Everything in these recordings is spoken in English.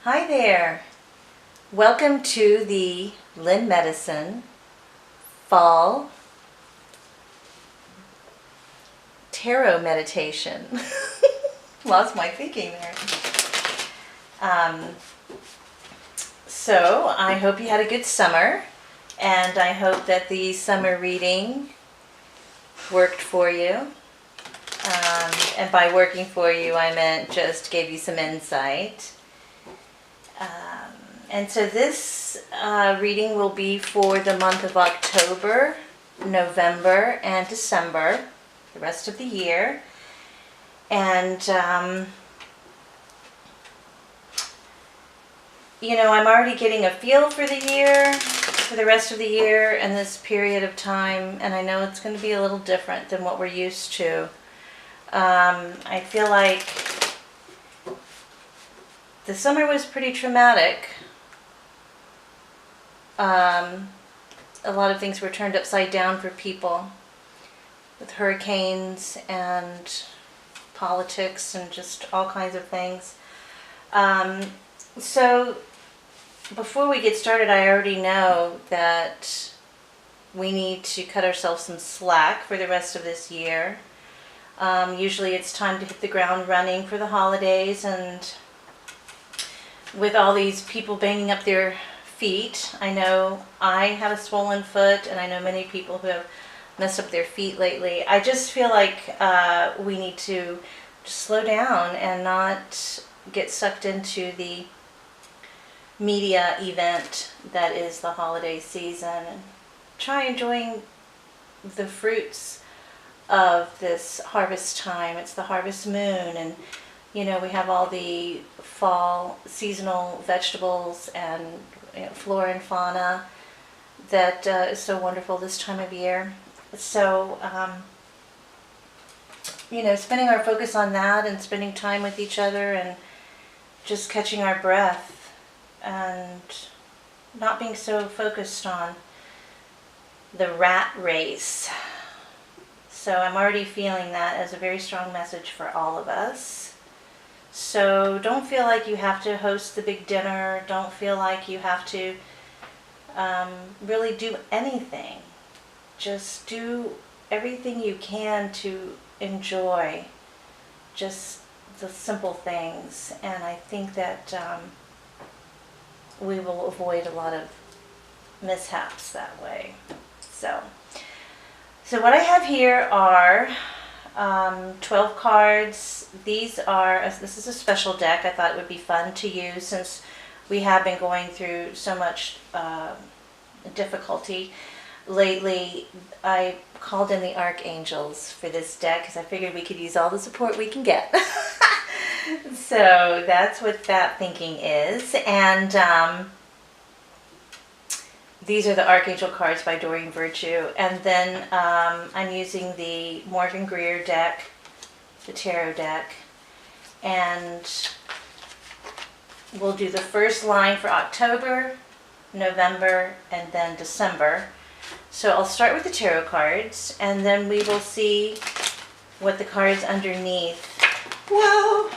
Hi there. Welcome to the Lynne Medicine Fall Tarot Meditation. Lost my thinking there. So I hope you had a good summer, and I hope that the summer reading worked for you. And by working for you, I meant just gave you some insight. And so this reading will be for the month of October, November, and December, the rest of the year. And, you know, I'm already getting a feel for the year, for the rest of the year and this period of time. And I know it's going to be a little different than what we're used to. I feel like the summer was pretty traumatic. A lot of things were turned upside down for people with hurricanes and politics and just all kinds of things. So before we get started, I already know that we need to cut ourselves some slack for the rest of this year. Usually it's time to hit the ground running for the holidays, and with all these people banging up their feet. I know I have a swollen foot, and I know many people who have messed up their feet lately. I just feel like we need to just slow down and not get sucked into the media event that is the holiday season, and try enjoying the fruits of this harvest time. It's the harvest moon, and you know, we have all the fall seasonal vegetables and flora and fauna that is so wonderful this time of year. So, you know, spending our focus on that and spending time with each other and just catching our breath and not being so focused on the rat race. So I'm already feeling that as a very strong message for all of us. So don't feel like you have to host the big dinner. Don't feel like you have to really do anything. Just do everything you can to enjoy just the simple things. And I think that we will avoid a lot of mishaps that way. So what I have here are 12 cards. This is a special deck. I thought it would be fun to use since we have been going through so much difficulty lately. I called in the archangels for this deck because I figured we could use all the support we can get. So that's what that thinking is. And these are the Archangel cards by Doreen Virtue. And then I'm using the Morgan Greer deck, the tarot deck. And we'll do the first line for October, November, and then December. So I'll start with the tarot cards, and then we will see what the cards underneath, whoa,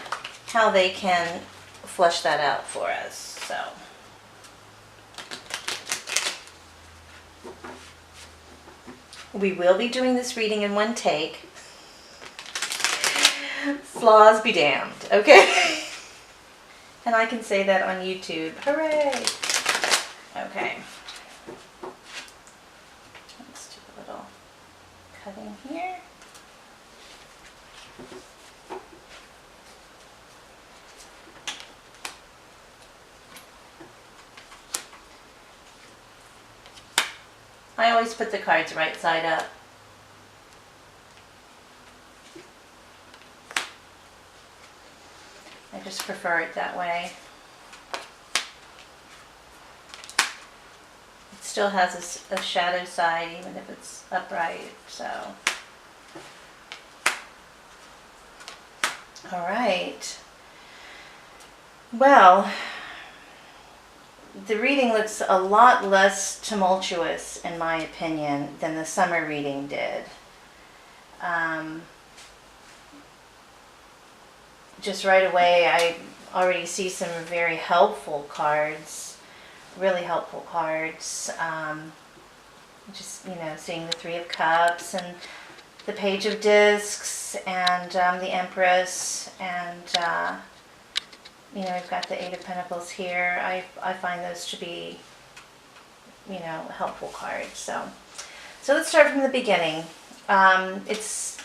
how they can flesh that out for us. So. We will be doing this reading in one take. Flaws be damned, okay? And I can say that on YouTube. Hooray! Okay. Let's do a little cutting here. I always put the cards right side up. I just prefer it that way. It still has a shadow side even if it's upright, so. All right. Well, the reading looks a lot less tumultuous, in my opinion, than the summer reading did. Just right away, I already see some very helpful cards, really helpful cards. Just, seeing the Three of Cups and the Page of Discs and the Empress, and we've got the Eight of Pentacles here. I find those to be, helpful cards. So let's start from the beginning. It's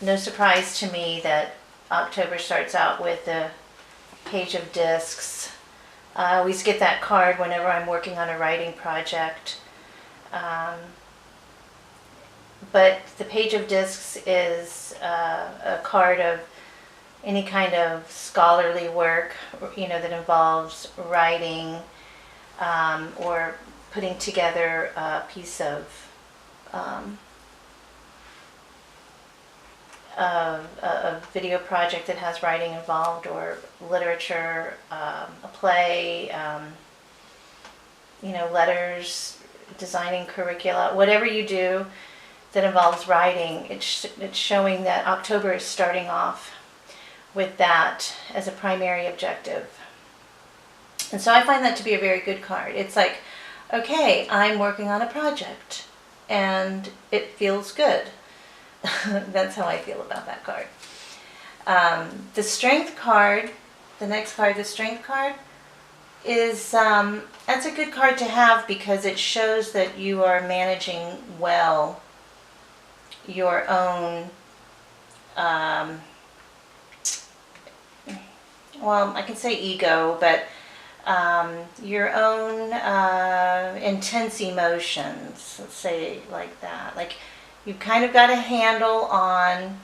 no surprise to me that October starts out with the Page of Discs. I always get that card whenever I'm working on a writing project. But the Page of Discs is a card of any kind of scholarly work, that involves writing or putting together a piece of a video project that has writing involved, or literature, a play, letters, designing curricula, whatever you do that involves writing. It's showing that October is starting off with that as a primary objective. And so I find that to be a very good card. It's like, okay, I'm working on a project and it feels good. That's how I feel about that card. The Strength card, the next card, the Strength card, is that's a good card to have because it shows that you are managing well your own, well, I can say ego, but your own intense emotions, let's say it like that. Like, you've kind of got a handle on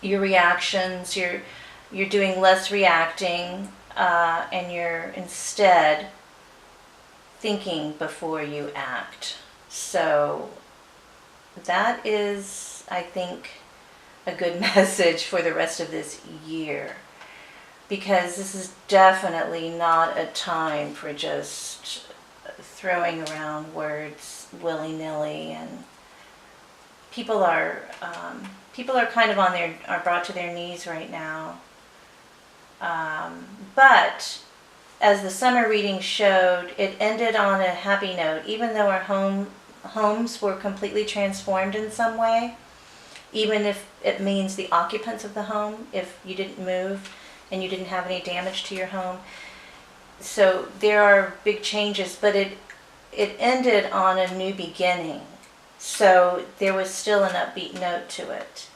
your reactions. You're doing less reacting, and you're instead thinking before you act. So that is, I think, a good message for the rest of this year, because this is definitely not a time for just throwing around words willy-nilly, and people are kind of are brought to their knees right now. But as the summer reading showed, it ended on a happy note, even though our homes were completely transformed in some way, even if it means the occupants of the home, if you didn't move and you didn't have any damage to your home. So there are big changes, but it ended on a new beginning. So there was still an upbeat note to it.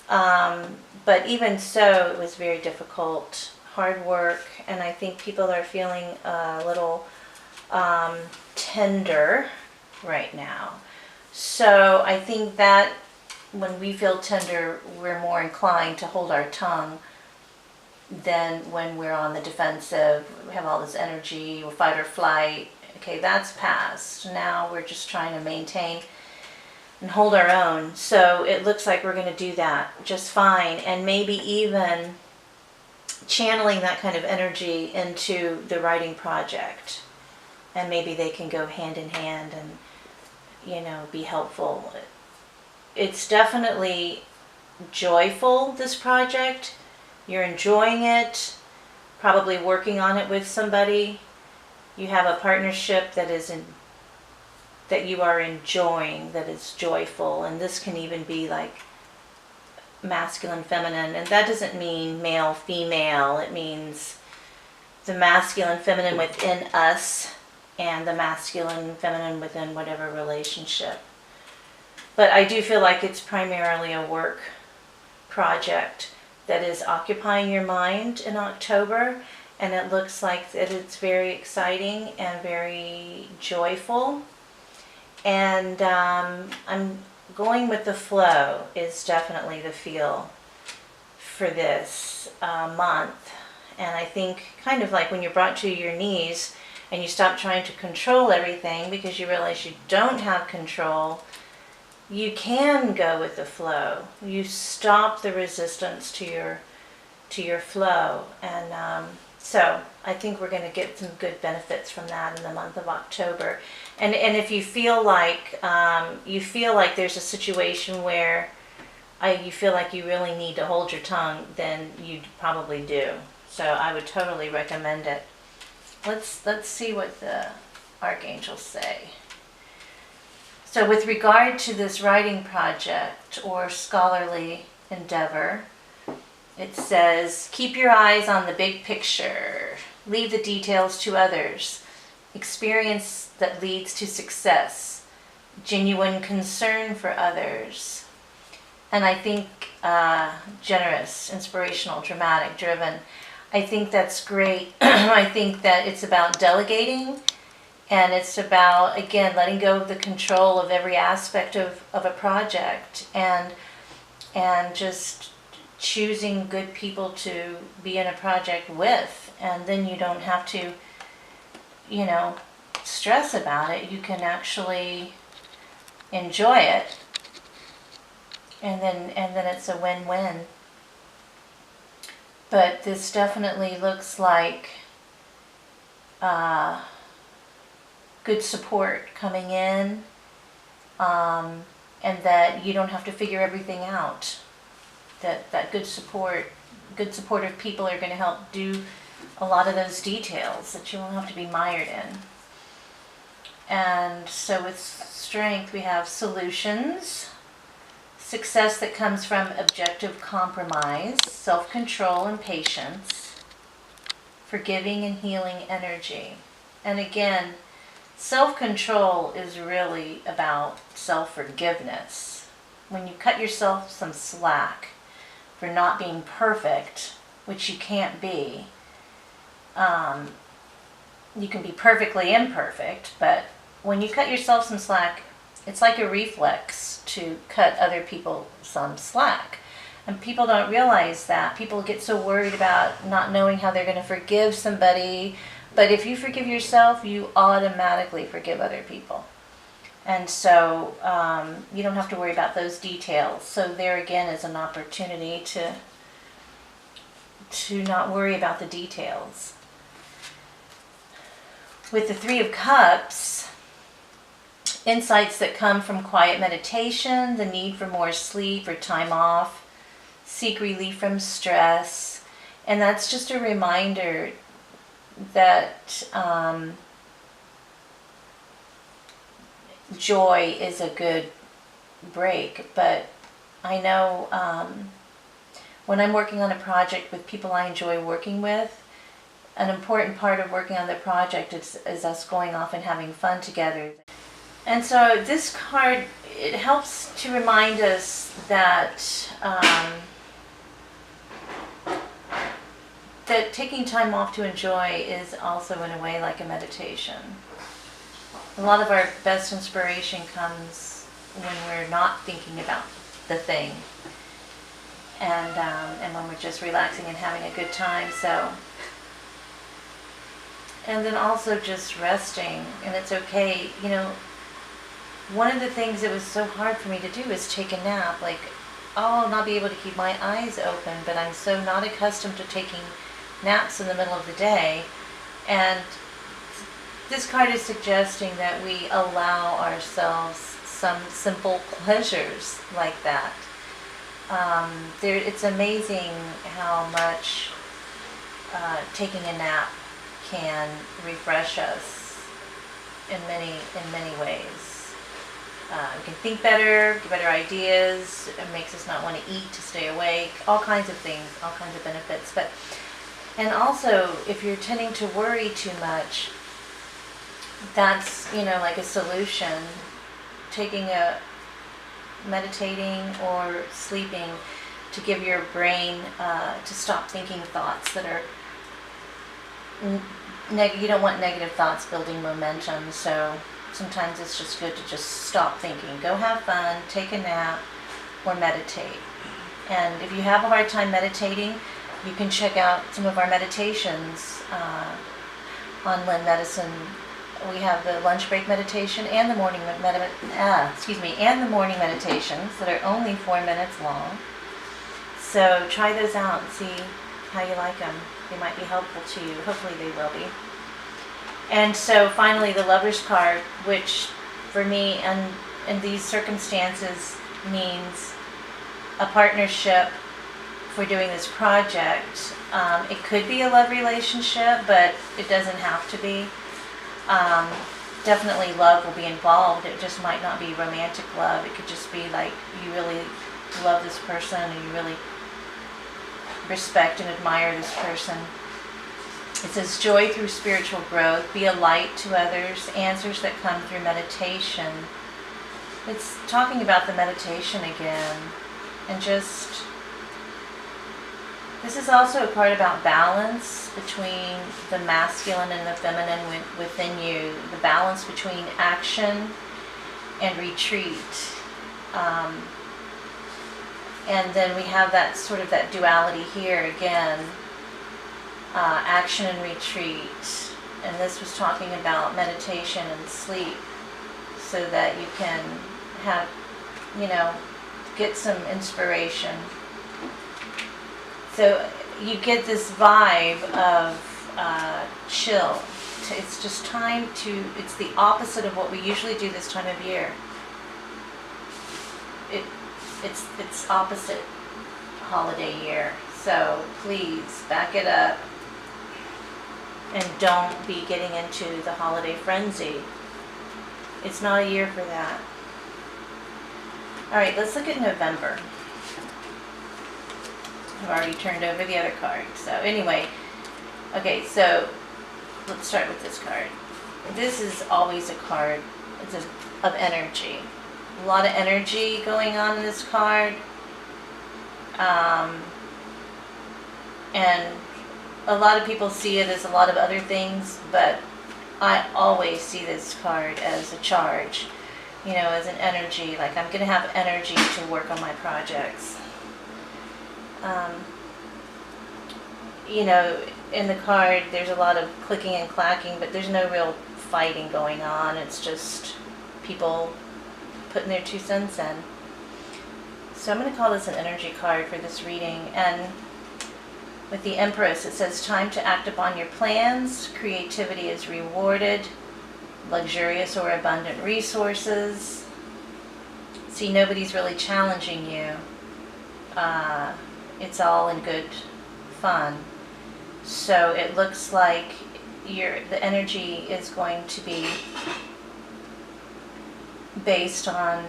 But even so, it was very difficult, hard work, and I think people are feeling a little tender right now. So I think that when we feel tender, we're more inclined to hold our tongue than when we're on the defensive. We have all this energy, we'll fight or flight. Okay, that's past. Now we're just trying to maintain and hold our own. So it looks like we're going to do that just fine, and maybe even channeling that kind of energy into the writing project, and maybe they can go hand in hand and be helpful. It's definitely joyful, this project. You're enjoying it, probably working on it with somebody. You have a partnership that you are enjoying, that is joyful, and this can even be like masculine, feminine, and that doesn't mean male, female. It means the masculine, feminine within us, and the masculine, feminine within whatever relationship. But I do feel like it's primarily a work project that is occupying your mind in October, and it looks like that it's very exciting and very joyful. And I'm going with the flow is definitely the feel for this month. And I think kind of like when you're brought to your knees and you stop trying to control everything because you realize you don't have control, you can go with the flow. You stop the resistance to your flow. And so I think we're going to get some good benefits from that in the month of October. And if you feel like there's a situation where you feel like you really need to hold your tongue, then you probably do. So I would totally recommend it. Let's see what the archangels say. So with regard to this writing project or scholarly endeavor, it says, keep your eyes on the big picture. Leave the details to others. Experience that leads to success. Genuine concern for others. And I think generous, inspirational, dramatic, driven. I think that's great. I think that it's about delegating, and it's about, again, letting go of the control of every aspect of a project, and just choosing good people to be in a project with. And then you don't have to, stress about it. You can actually enjoy it, and then it's a win-win. But this definitely looks like good support coming in, and that you don't have to figure everything out. That good supportive people are going to help do a lot of those details that you won't have to be mired in. And so with strength, we have solutions, success that comes from objective compromise, self-control and patience, forgiving and healing energy. And again, self-control is really about self-forgiveness. When you cut yourself some slack for not being perfect, which you can't be, you can be perfectly imperfect, but when you cut yourself some slack, it's like a reflex to cut other people some slack. And people don't realize that. People get so worried about not knowing how they're going to forgive somebody. But if you forgive yourself, you automatically forgive other people. And so you don't have to worry about those details. So there again is an opportunity to not worry about the details. With the Three of Cups, insights that come from quiet meditation, the need for more sleep or time off, seek relief from stress. And that's just a reminder that joy is a good break. But I know when I'm working on a project with people I enjoy working with, an important part of working on the project is us going off and having fun together. And so this card, it helps to remind us that that taking time off to enjoy is also in a way like a meditation. A lot of our best inspiration comes when we're not thinking about the thing, and when we're just relaxing and having a good time. So, and then also just resting, and it's okay. One of the things that was so hard for me to do is take a nap. Like, I'll not be able to keep my eyes open, but I'm so not accustomed to taking naps in the middle of the day. And this card is suggesting that we allow ourselves some simple pleasures like that. It's amazing how much taking a nap can refresh us in many ways. We can think better, get better ideas. It makes us not want to eat to stay awake. All kinds of things, all kinds of benefits. And also, if you're tending to worry too much, that's like a solution. Meditating or sleeping to give your brain to stop thinking thoughts that are you don't want negative thoughts building momentum. So sometimes it's just good to just stop thinking. Go have fun, take a nap, or meditate. And if you have a hard time meditating, you can check out some of our meditations on Lynne Medicine. We have the lunch break meditation and the morning meditations that are only 4 minutes long. So try those out and see how you like them. They might be helpful to you. Hopefully they will be. And so finally, the Lover's card, which for me and in these circumstances means a partnership for doing this project. It could be a love relationship, but it doesn't have to be. Definitely love will be involved. It just might not be romantic love. It could just be like you really love this person and you really respect and admire this person. It says joy through spiritual growth, be a light to others, answers that come through meditation. It's talking about the meditation again, and just, this is also a part about balance between the masculine and the feminine within you, the balance between action and retreat. And then we have that sort of that duality here again, action and retreat. And this was talking about meditation and sleep so that you can have, get some inspiration. So you get this vibe of chill. It's just time to, it's the opposite of what we usually do this time of year. It's opposite holiday year. So please back it up and don't be getting into the holiday frenzy. It's not a year for that. All right, let's look at November. I've already turned over the other card. So anyway, okay, so let's start with this card. This is always a card of energy. A lot of energy going on in this card. And a lot of people see it as a lot of other things, but I always see this card as a charge, as an energy, like I'm going to have energy to work on my projects. In the card there's a lot of clicking and clacking, but there's no real fighting going on. It's just people putting their 2 cents in. So I'm going to call this an energy card for this reading. And with the Empress, it says time to act upon your plans, creativity is rewarded, luxurious or abundant resources. See, nobody's really challenging you. It's all in good fun. So it looks like the energy is going to be based on,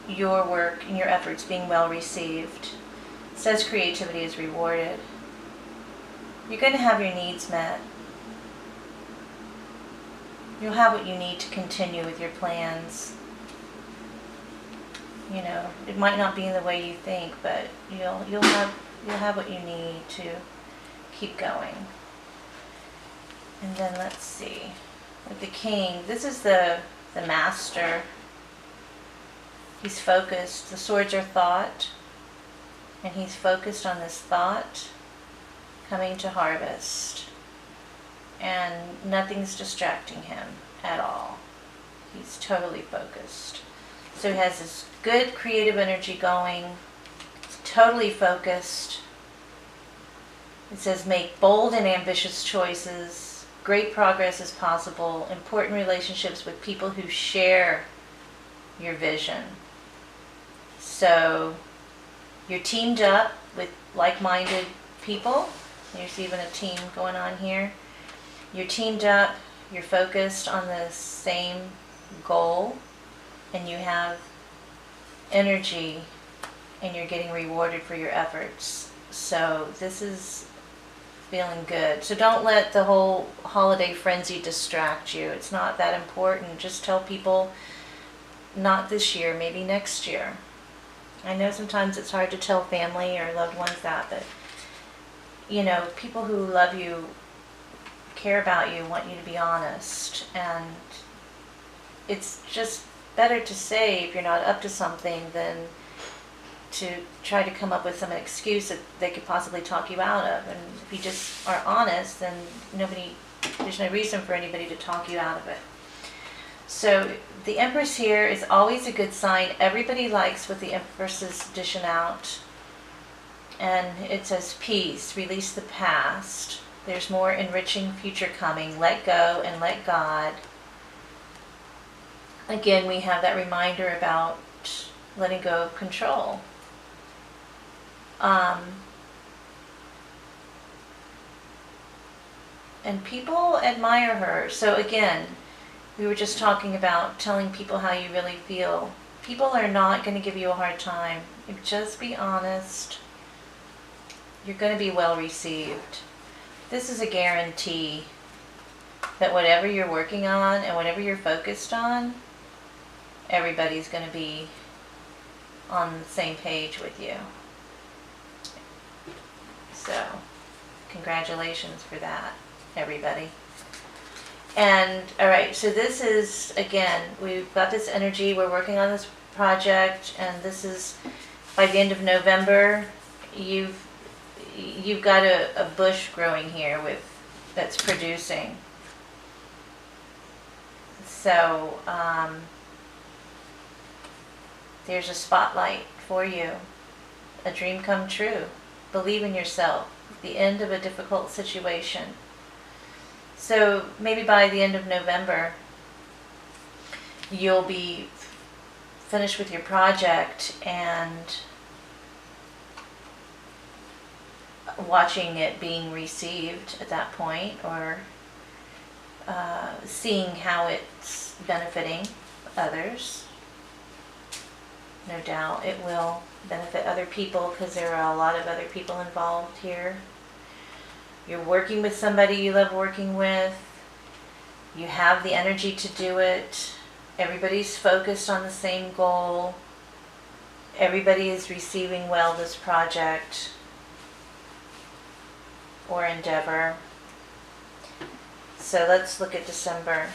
your work and your efforts being well received. It says creativity is rewarded. You're going to have your needs met. You'll have what you need to continue with your plans. It might not be in the way you think, but you'll have what you need to keep going. And then let's see. With the King, this is the master. He's focused. The swords are thought, and he's focused on this thought coming to harvest, and nothing's distracting him at all. He's totally focused. So he has this good creative energy going. He's totally focused. It says make bold and ambitious choices. Great progress is possible. Important relationships with people who share your vision. So you're teamed up with like-minded people. There's even a team going on here. You're teamed up. You're focused on the same goal. And you have energy, and you're getting rewarded for your efforts. So this is feeling good. So don't let the whole holiday frenzy distract you. It's not that important. Just tell people, not this year, maybe next year. I know sometimes it's hard to tell family or loved ones that, but people who love you, care about you, want you to be honest. And it's just better to say if you're not up to something than to try to come up with some excuse that they could possibly talk you out of. And if you just are honest, then there's no reason for anybody to talk you out of it. So the Empress here is always a good sign. Everybody likes what the Empress is dishing out. And it says peace, release the past. There's more enriching future coming. Let go and let God. Again, we have that reminder about letting go of control. And people admire her. So again, we were just talking about telling people how you really feel. People are not going to give you a hard time. Just be honest. You're going to be well received. This is a guarantee that whatever you're working on and whatever you're focused on, everybody's going to be on the same page with you. So, congratulations for that, everybody. And, alright, so this is, again, we've got this energy, we're working on this project, and this is, by the end of November, you've got a bush growing here that's producing. So, there's a spotlight for you, a dream come true. Believe in yourself, the end of a difficult situation. So maybe by the end of November, you'll be finished with your project and watching it being received at that point, or seeing how it's benefiting others. No doubt it will benefit other people because there are a lot of other people involved here. You're working with somebody you love working with. You have the energy to do it. Everybody's focused on the same goal. Everybody is receiving well this project or endeavor. So let's look at December.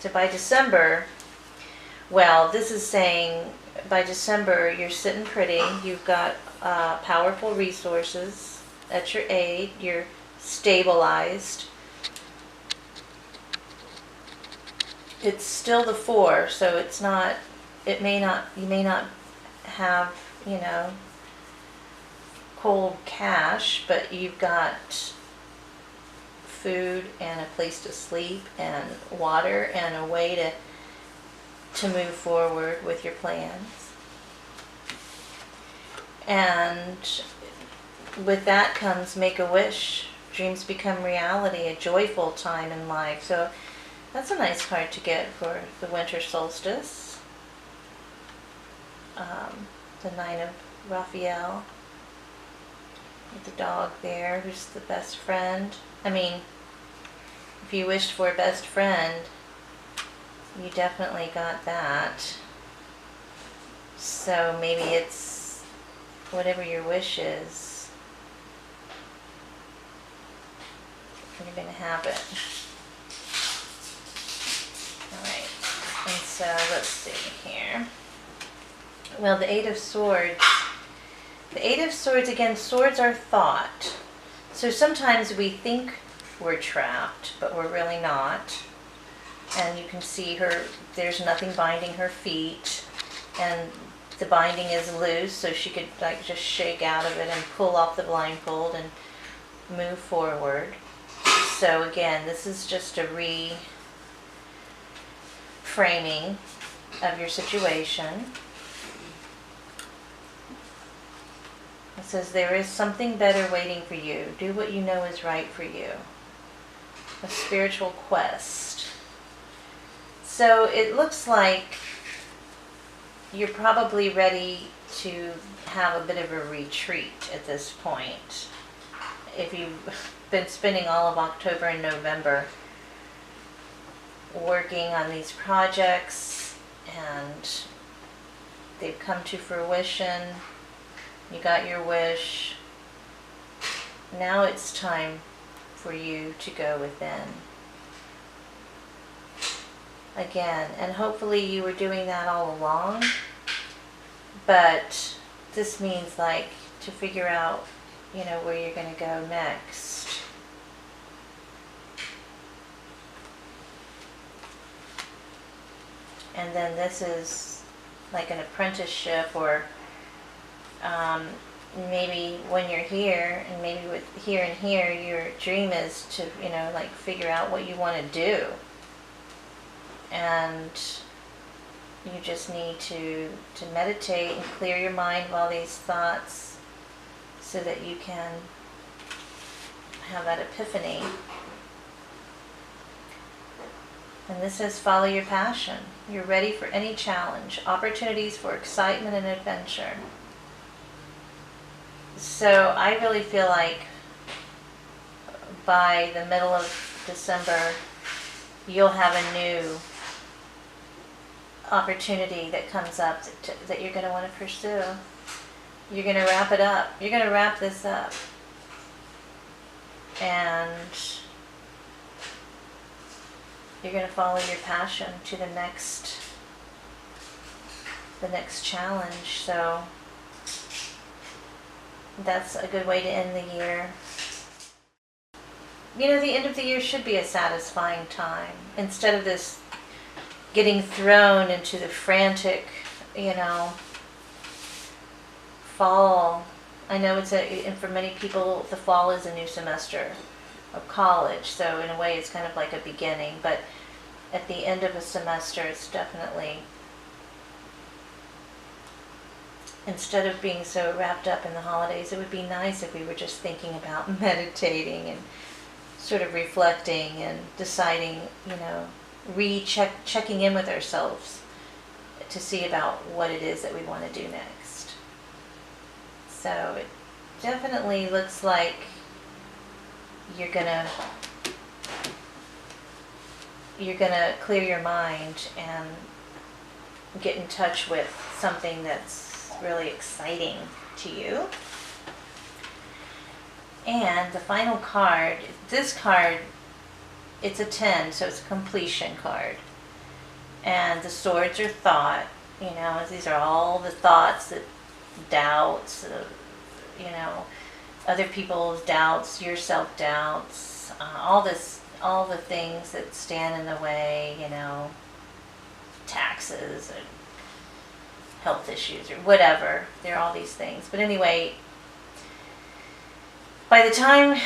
So by December, well, this is saying by December you're sitting pretty. You've got powerful resources at your aid. You're stabilized. It's still the 4, so it's not, you may not have, cold cash, but you've got food and a place to sleep and water and a way to move forward with your plans. And with that comes make a wish. Dreams become reality, a joyful time in life. So that's a nice card to get for the winter solstice. The 9 of Raphael. With the dog there, who's the best friend. I mean, if you wished for a best friend, you definitely got that. So maybe it's whatever your wish is, you're going to have it. Alright, and so let's see here. Well, the 8 of Swords. The 8 of Swords, again, swords are thought. So sometimes we think we're trapped, but we're really not. And you can see her, there's nothing binding her feet. And the binding is loose, so she could like just shake out of it and pull off the blindfold and move forward. So again, this is just a reframing of your situation. It says there is something better waiting for you. Do what you know is right for you. A spiritual quest. So it looks like you're probably ready to have a bit of a retreat at this point. If you've been spending all of October and November working on these projects and they've come to fruition, you got your wish, now it's time for you to go within. Again, and hopefully you were doing that all along, but this means like to figure out, where you're going to go next. And then this is like an apprenticeship, or maybe when you're here, and maybe with here and here, your dream is to, like figure out what you want to do. And you just need to meditate and clear your mind of all these thoughts so that you can have that epiphany. And this says follow your passion. You're ready for any challenge, opportunities for excitement and adventure. So I really feel like by the middle of December, you'll have a new opportunity that comes up that you're going to want to pursue. You're going to wrap it up. You're going to wrap this up. And you're going to follow your passion to the next challenge. So that's a good way to end the year. You know, the end of the year should be a satisfying time. Instead of this getting thrown into the frantic, fall. I know and for many people, the fall is a new semester of college. So in a way, it's kind of like a beginning. But at the end of a semester, it's definitely, instead of being so wrapped up in the holidays, it would be nice if we were just thinking about meditating and sort of reflecting and deciding, checking in with ourselves to see about what it is that we want to do next. So it definitely looks like you're gonna clear your mind and get in touch with something that's really exciting to you. And the final card, this card, it's a 10, so it's a completion card. And the swords are thought, these are all the thoughts, the doubts, other people's doubts, your self-doubts, all the things that stand in the way, taxes or health issues or whatever. There are all these things. But anyway, by the time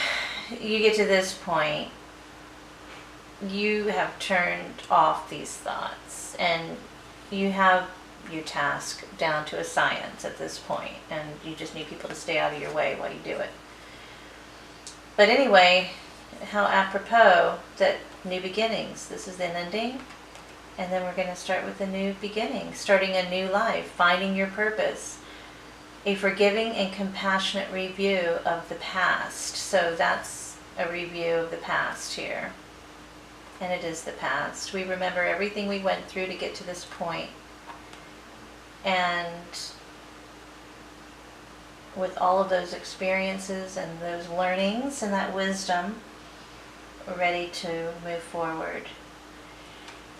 you get to this point, you have turned off these thoughts and you have your task down to a science at this point, and you just need people to stay out of your way while you do it. But anyway, how apropos that new beginnings. This is an ending, and then we're going to start with a new beginning, starting a new life, finding your purpose. A forgiving and compassionate review of the past. So that's a review of the past here. And it is the past. We remember everything we went through to get to this point. And with all of those experiences and those learnings and that wisdom, we're ready to move forward.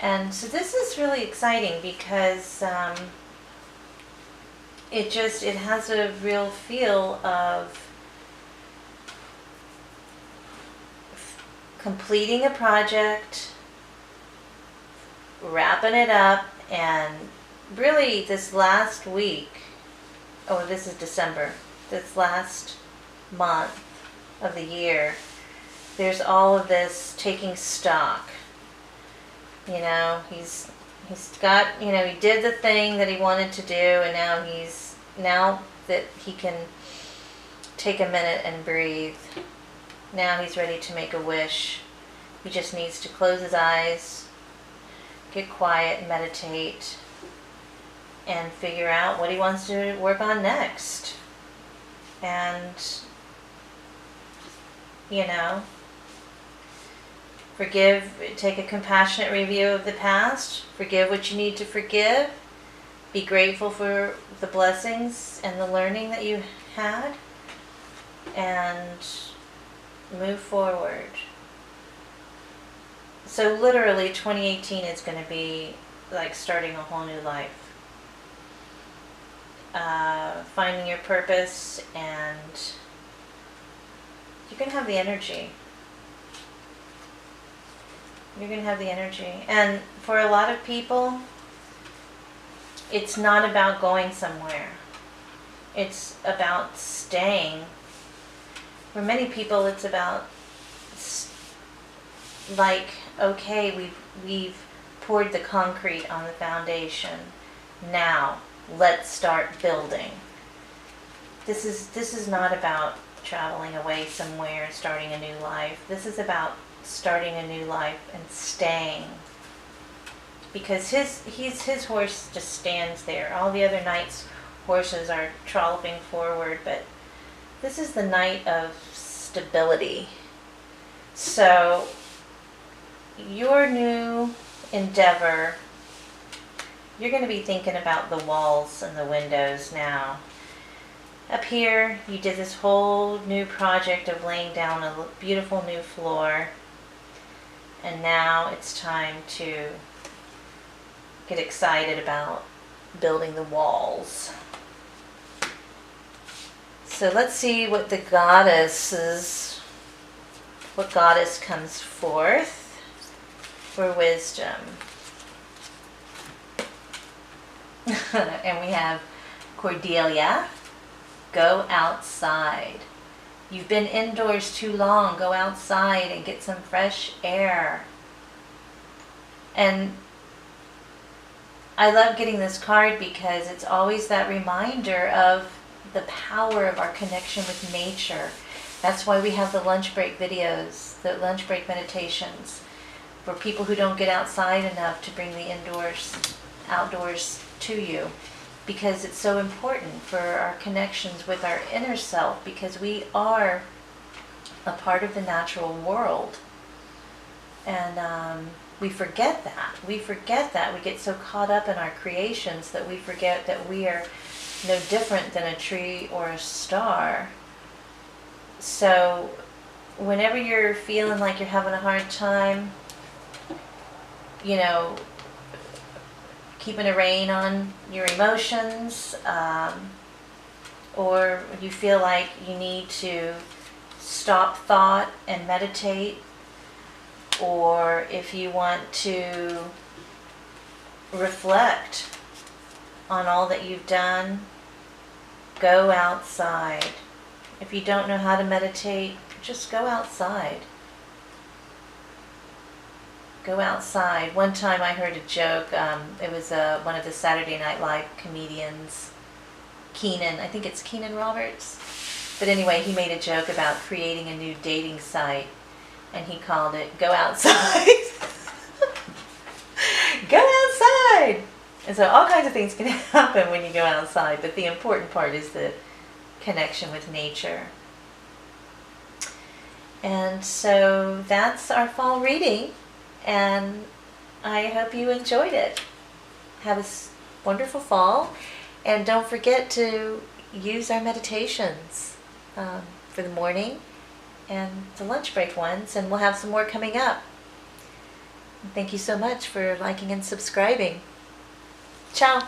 And so this is really exciting because it has a real feel of completing a project, wrapping it up, and really this last week, this is December, this last month of the year, there's all of this taking stock. He's got, he did the thing that he wanted to do, and now that he can take a minute and breathe, now he's ready to make a wish. He just needs to close his eyes, get quiet, meditate, and figure out what he wants to work on next. And, forgive, take a compassionate review of the past, forgive what you need to forgive, be grateful for the blessings and the learning that you had, and move forward. So literally 2018 is going to be like starting a whole new life. Finding your purpose, and you're going to have the energy. You're going to have the energy. And for a lot of people, it's not about going somewhere. It's about staying. For many people, it's about, okay, we've poured the concrete on the foundation. Now, let's start building. This is not about traveling away somewhere and starting a new life. This is about starting a new life and staying. Because his horse just stands there. All the other knights' horses are trolloping forward, but this is the night of stability. So your new endeavor, you're going to be thinking about the walls and the windows now. Up here, you did this whole new project of laying down a beautiful new floor, and now it's time to get excited about building the walls. So let's see what the goddess comes forth for wisdom. And we have Cordelia, go outside. You've been indoors too long. Go outside and get some fresh air. And I love getting this card because it's always that reminder of the power of our connection with nature. That's why we have the lunch break videos, the lunch break meditations, for people who don't get outside enough to bring the outdoors to you, because it's so important for our connections with our inner self, because we are a part of the natural world. And we forget that. We get so caught up in our creations that we forget that we are no different than a tree or a star. So whenever you're feeling like you're having a hard time, keeping a rein on your emotions, or you feel like you need to stop thought and meditate, or if you want to reflect on all that you've done, go outside. If you don't know how to meditate, just go outside. Go outside. One time I heard a joke. It was one of the Saturday Night Live comedians, Keenan. I think it's Keenan Roberts. But anyway, he made a joke about creating a new dating site, and he called it "Go Outside." Go outside. And so all kinds of things can happen when you go outside, but the important part is the connection with nature. And so that's our fall reading, and I hope you enjoyed it. Have a wonderful fall, and don't forget to use our meditations for the morning and the lunch break ones, and we'll have some more coming up. Thank you so much for liking and subscribing. Ciao.